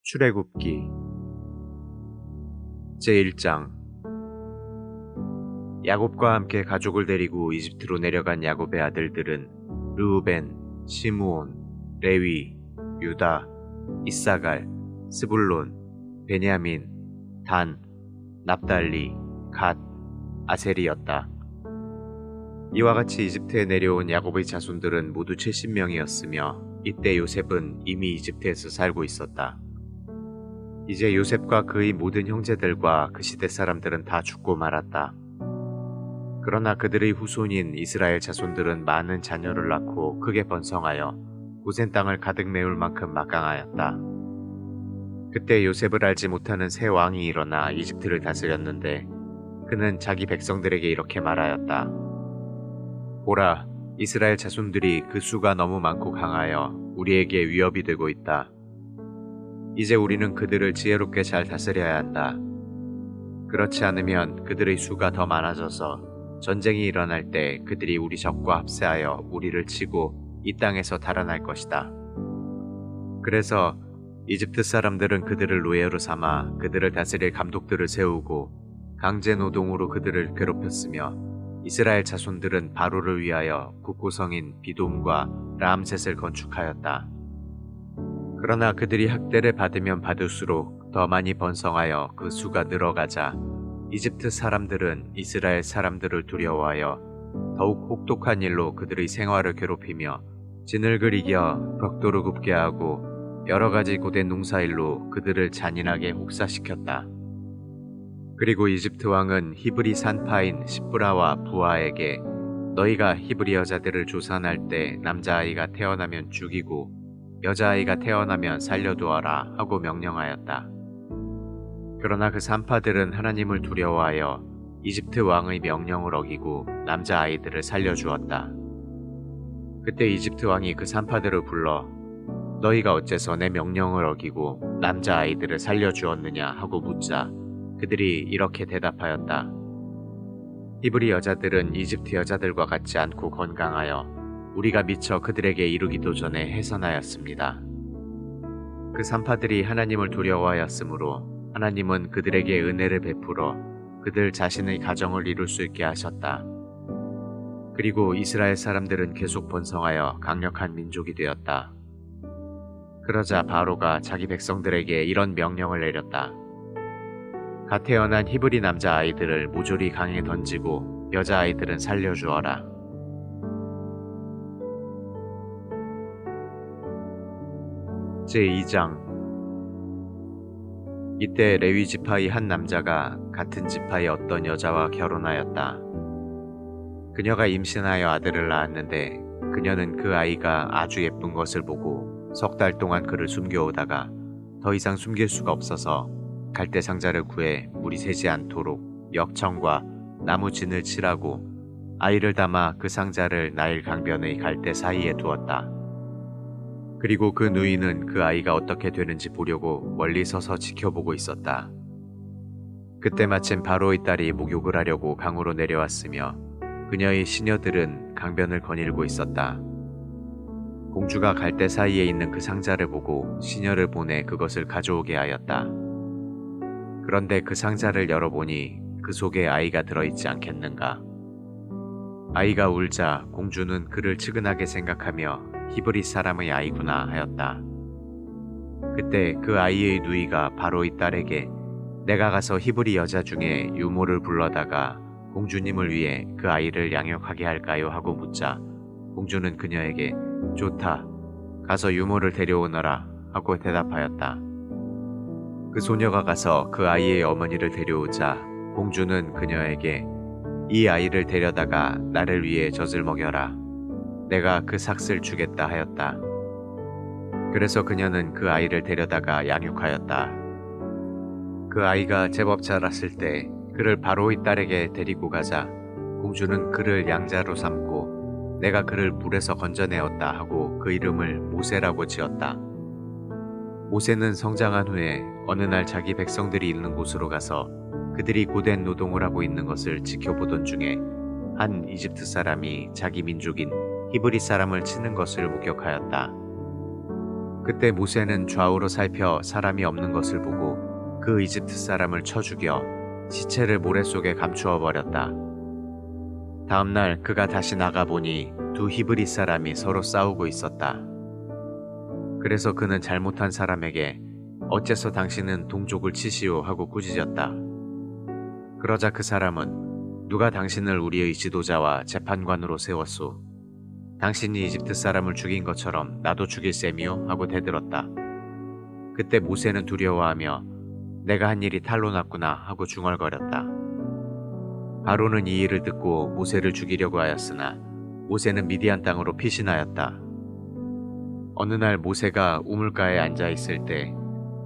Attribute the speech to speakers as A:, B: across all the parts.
A: 출애굽기 제1장. 야곱과 함께 가족을 데리고 이집트로 내려간 야곱의 아들들은 르우벤, 시므온, 레위, 유다, 이사갈, 스불론, 베냐민, 단, 납달리, 갓, 아셀이었다. 이와 같이 이집트에 내려온 야곱의 자손들은 모두 70명이었으며 이때 요셉은 이미 이집트에서 살고 있었다. 이제 요셉과 그의 모든 형제들과 그 시대 사람들은 다 죽고 말았다. 그러나 그들의 후손인 이스라엘 자손들은 많은 자녀를 낳고 크게 번성하여 고센 땅을 가득 메울 만큼 막강하였다. 그때 요셉을 알지 못하는 새 왕이 일어나 이집트를 다스렸는데 그는 자기 백성들에게 이렇게 말하였다. 보라, 이스라엘 자손들이 그 수가 너무 많고 강하여 우리에게 위협이 되고 있다. 이제 우리는 그들을 지혜롭게 잘 다스려야 한다. 그렇지 않으면 그들의 수가 더 많아져서 전쟁이 일어날 때 그들이 우리 적과 합세하여 우리를 치고 이 땅에서 달아날 것이다. 그래서 이집트 사람들은 그들을 노예로 삼아 그들을 다스릴 감독들을 세우고 강제 노동으로 그들을 괴롭혔으며 이스라엘 자손들은 바로를 위하여 국고성인 비돔과 람셋을 건축하였다. 그러나 그들이 학대를 받으면 받을수록 더 많이 번성하여 그 수가 늘어가자 이집트 사람들은 이스라엘 사람들을 두려워하여 더욱 혹독한 일로 그들의 생활을 괴롭히며 진흙을 이겨 벽돌을 굽게 하고 여러 가지 고된 농사일로 그들을 잔인하게 혹사시켰다. 그리고 이집트 왕은 히브리 산파인 시브라와 부하에게 너희가 히브리 여자들을 조산할 때 남자아이가 태어나면 죽이고 여자아이가 태어나면 살려두어라 하고 명령하였다. 그러나 그 산파들은 하나님을 두려워하여 이집트 왕의 명령을 어기고 남자아이들을 살려주었다. 그때 이집트 왕이 그 산파들을 불러 너희가 어째서 내 명령을 어기고 남자아이들을 살려주었느냐 하고 묻자 그들이 이렇게 대답하였다. 히브리 여자들은 이집트 여자들과 같지 않고 건강하여 우리가 미처 그들에게 이르기도 전에 해산하였습니다. 그 산파들이 하나님을 두려워하였으므로 하나님은 그들에게 은혜를 베풀어 그들 자신의 가정을 이룰 수 있게 하셨다. 그리고 이스라엘 사람들은 계속 번성하여 강력한 민족이 되었다. 그러자 바로가 자기 백성들에게 이런 명령을 내렸다. 갓 태어난 히브리 남자 아이들을 모조리 강에 던지고 여자 아이들은 살려주어라. 제2장. 이때 레위 지파의 한 남자가 같은 지파의 어떤 여자와 결혼하였다. 그녀가 임신하여 아들을 낳았는데 그녀는 그 아이가 아주 예쁜 것을 보고 석 달 동안 그를 숨겨오다가 더 이상 숨길 수가 없어서 갈대 상자를 구해 물이 새지 않도록 역청과 나무 진을 칠하고 아이를 담아 그 상자를 나일 강변의 갈대 사이에 두었다. 그리고 그 누이는 그 아이가 어떻게 되는지 보려고 멀리 서서 지켜보고 있었다. 그때 마침 바로의 딸이 목욕을 하려고 강으로 내려왔으며 그녀의 시녀들은 강변을 거닐고 있었다. 공주가 갈대 사이에 있는 그 상자를 보고 시녀를 보내 그것을 가져오게 하였다. 그런데 그 상자를 열어보니 그 속에 아이가 들어있지 않겠는가. 아이가 울자 공주는 그를 측은하게 생각하며 히브리 사람의 아이구나 하였다. 그때 그 아이의 누이가 바로의 딸에게 내가 가서 히브리 여자 중에 유모를 불러다가 공주님을 위해 그 아이를 양육하게 할까요? 하고 묻자 공주는 그녀에게 좋다. 가서 유모를 데려오너라 하고 대답하였다. 그 소녀가 가서 그 아이의 어머니를 데려오자 공주는 그녀에게 이 아이를 데려다가 나를 위해 젖을 먹여라. 내가 그 삭슬 주겠다 하였다. 그래서 그녀는 그 아이를 데려다가 양육하였다. 그 아이가 제법 자랐을 때 그를 바로의 딸에게 데리고 가자 공주는 그를 양자로 삼고 내가 그를 물에서 건져내었다 하고 그 이름을 모세라고 지었다. 모세는 성장한 후에 어느 날 자기 백성들이 있는 곳으로 가서 그들이 고된 노동을 하고 있는 것을 지켜보던 중에 한 이집트 사람이 자기 민족인 히브리 사람을 치는 것을 목격하였다. 그때 모세는 좌우로 살펴 사람이 없는 것을 보고 그 이집트 사람을 쳐 죽여 시체를 모래 속에 감추어 버렸다. 다음 날 그가 다시 나가 보니 두 히브리 사람이 서로 싸우고 있었다. 그래서 그는 잘못한 사람에게 어째서 당신은 동족을 치시오 하고 꾸짖었다. 그러자 그 사람은 누가 당신을 우리의 지도자와 재판관으로 세웠소? 당신이 이집트 사람을 죽인 것처럼 나도 죽일 셈이요? 하고 대들었다. 그때 모세는 두려워하며 내가 한 일이 탈로 났구나 하고 중얼거렸다. 바로는 이 일을 듣고 모세를 죽이려고 하였으나 모세는 미디안 땅으로 피신하였다. 어느 날 모세가 우물가에 앉아 있을 때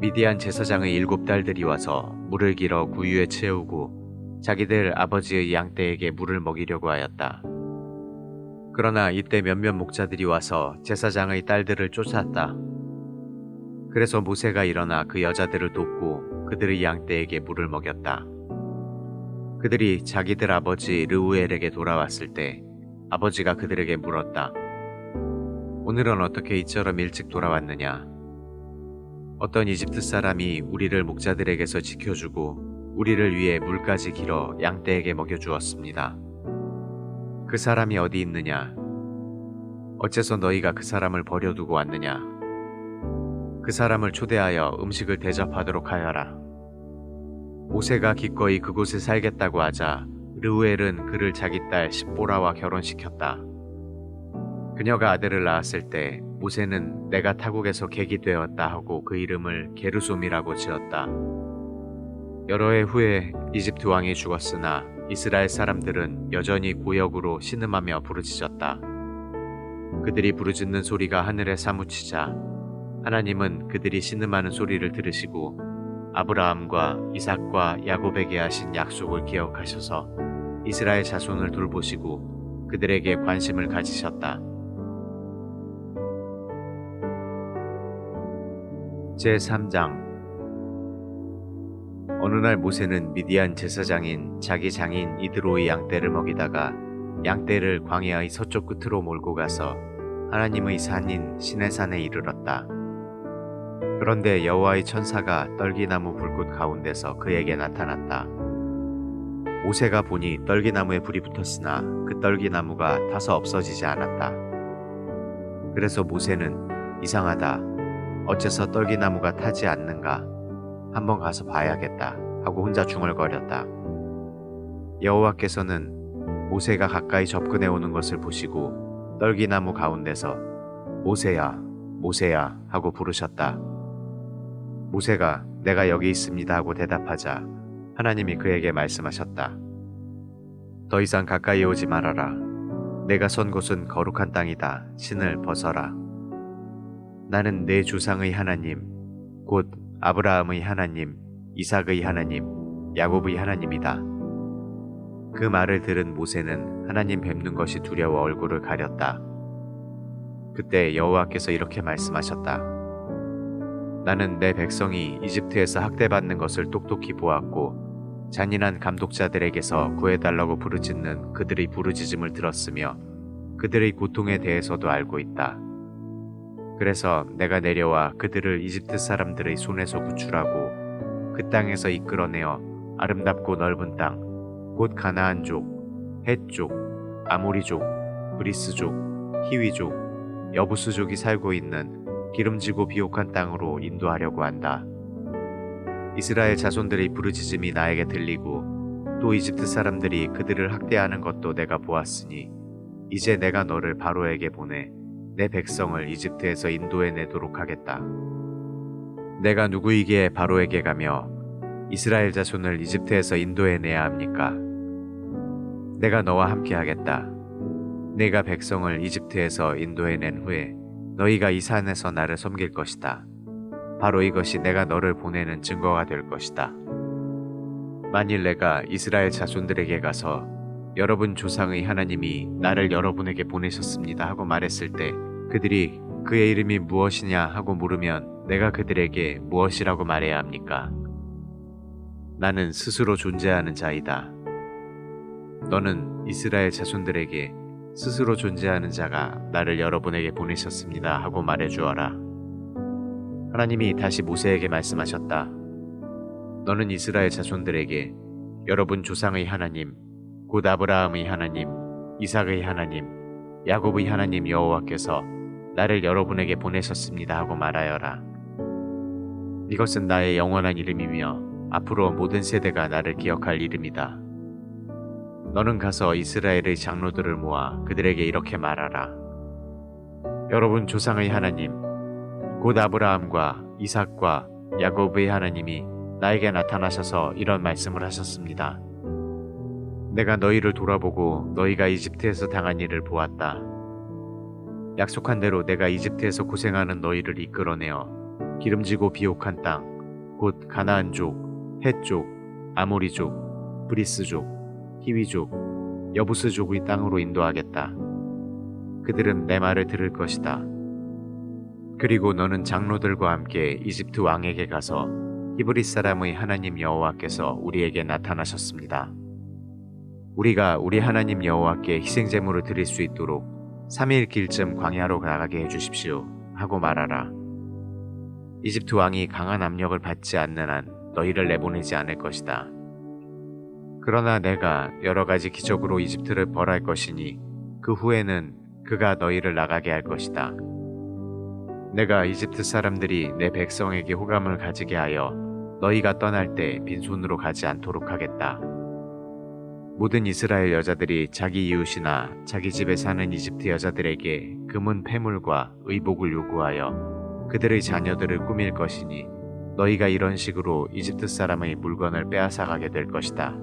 A: 미디안 제사장의 7딸들이 와서 물을 길어 구유에 채우고 자기들 아버지의 양떼에게 물을 먹이려고 하였다. 그러나 이때 몇몇 목자들이 와서 제사장의 딸들을 쫓아왔다. 그래서 모세가 일어나 그 여자들을 돕고 그들의 양떼에게 물을 먹였다. 그들이 자기들 아버지 르우엘에게 돌아왔을 때 아버지가 그들에게 물었다. 오늘은 어떻게 이처럼 일찍 돌아왔느냐? 어떤 이집트 사람이 우리를 목자들에게서 지켜주고 우리를 위해 물까지 길어 양떼에게 먹여주었습니다. 그 사람이 어디 있느냐? 어째서 너희가 그 사람을 버려두고 왔느냐? 그 사람을 초대하여 음식을 대접하도록 하여라. 모세가 기꺼이 그곳에 살겠다고 하자 르우엘은 그를 자기 딸 십보라와 결혼시켰다. 그녀가 아들을 낳았을 때 모세는 내가 타국에서 객이 되었다 하고 그 이름을 게르솜이라고 지었다. 여러 해 후에 이집트 왕이 죽었으나 이스라엘 사람들은 여전히 고역으로 신음하며 부르짖었다. 그들이 부르짖는 소리가 하늘에 사무치자 하나님은 그들이 신음하는 소리를 들으시고 아브라함과 이삭과 야곱에게 하신 약속을 기억하셔서 이스라엘 자손을 돌보시고 그들에게 관심을 가지셨다. 제3장. 어느 날 모세는 미디안 제사장인 자기 장인 이드로의 양떼를 먹이다가 양떼를 광야의 서쪽 끝으로 몰고 가서 하나님의 산인 시내산에 이르렀다. 그런데 여호와의 천사가 떨기나무 불꽃 가운데서 그에게 나타났다. 모세가 보니 떨기나무에 불이 붙었으나 그 떨기나무가 타서 없어지지 않았다. 그래서 모세는 이상하다. 어째서 떨기나무가 타지 않는가? 한번 가서 봐야겠다 하고 혼자 중얼거렸다. 여호와께서는 모세가 가까이 접근해 오는 것을 보시고 떨기나무 가운데서 모세야, 모세야 하고 부르셨다. 모세가 내가 여기 있습니다 하고 대답하자 하나님이 그에게 말씀하셨다. 더 이상 가까이 오지 말아라. 내가 선 곳은 거룩한 땅이다. 신을 벗어라. 나는 내 조상의 하나님, 곧 아브라함의 하나님, 이삭의 하나님, 야곱의 하나님이다. 그 말을 들은 모세는 하나님 뵙는 것이 두려워 얼굴을 가렸다. 그때 여호와께서 이렇게 말씀하셨다. 나는 내 백성이 이집트에서 학대받는 것을 똑똑히 보았고 잔인한 감독자들에게서 구해달라고 부르짖는 그들의 부르짖음을 들었으며 그들의 고통에 대해서도 알고 있다. 그래서 내가 내려와 그들을 이집트 사람들의 손에서 구출하고 그 땅에서 이끌어내어 아름답고 넓은 땅, 곧 가나안족, 헷족, 아모리족, 브리스족, 히위족, 여부스족이 살고 있는 기름지고 비옥한 땅으로 인도하려고 한다. 이스라엘 자손들의 부르짖음이 나에게 들리고 또 이집트 사람들이 그들을 학대하는 것도 내가 보았으니 이제 내가 너를 바로에게 보내 내 백성을 이집트에서 인도해내도록 하겠다. 내가 누구이기에 바로에게 가며 이스라엘 자손을 이집트에서 인도해내야 합니까? 내가 너와 함께하겠다. 내가 백성을 이집트에서 인도해낸 후에 너희가 이 산에서 나를 섬길 것이다. 바로 이것이 내가 너를 보내는 증거가 될 것이다. 만일 내가 이스라엘 자손들에게 가서 여러분 조상의 하나님이 나를 여러분에게 보내셨습니다 하고 말했을 때 그들이 그의 이름이 무엇이냐 하고 물으면 내가 그들에게 무엇이라고 말해야 합니까? 나는 스스로 존재하는 자이다. 너는 이스라엘 자손들에게 스스로 존재하는 자가 나를 여러분에게 보내셨습니다 하고 말해주어라. 하나님이 다시 모세에게 말씀하셨다. 너는 이스라엘 자손들에게 여러분 조상의 하나님, 곧 아브라함의 하나님, 이삭의 하나님, 야곱의 하나님 여호와께서 나를 여러분에게 보내셨습니다 하고 말하여라. 이것은 나의 영원한 이름이며 앞으로 모든 세대가 나를 기억할 이름이다. 너는 가서 이스라엘의 장로들을 모아 그들에게 이렇게 말하라. 여러분 조상의 하나님, 곧 아브라함과 이삭과 야곱의 하나님이 나에게 나타나셔서 이런 말씀을 하셨습니다. 내가 너희를 돌아보고 너희가 이집트에서 당한 일을 보았다. 약속한 대로 내가 이집트에서 고생하는 너희를 이끌어내어 기름지고 비옥한 땅, 곧 가나안족, 헷족, 아모리족, 브리스족, 히위족, 여부스족의 땅으로 인도하겠다. 그들은 내 말을 들을 것이다. 그리고 너는 장로들과 함께 이집트 왕에게 가서 히브리 사람의 하나님 여호와께서 우리에게 나타나셨습니다. 우리가 우리 하나님 여호와께 희생제물을 드릴 수 있도록 3일 길쯤 광야로 나가게 해주십시오 하고 말하라. 이집트 왕이 강한 압력을 받지 않는 한 너희를 내보내지 않을 것이다. 그러나 내가 여러 가지 기적으로 이집트를 벌할 것이니 그 후에는 그가 너희를 나가게 할 것이다. 내가 이집트 사람들이 내 백성에게 호감을 가지게 하여 너희가 떠날 때 빈손으로 가지 않도록 하겠다. 모든 이스라엘 여자들이 자기 이웃이나 자기 집에 사는 이집트 여자들에게 금은 패물과 의복을 요구하여 그들의 자녀들을 꾸밀 것이니 너희가 이런 식으로 이집트 사람의 물건을 빼앗아가게 될 것이다.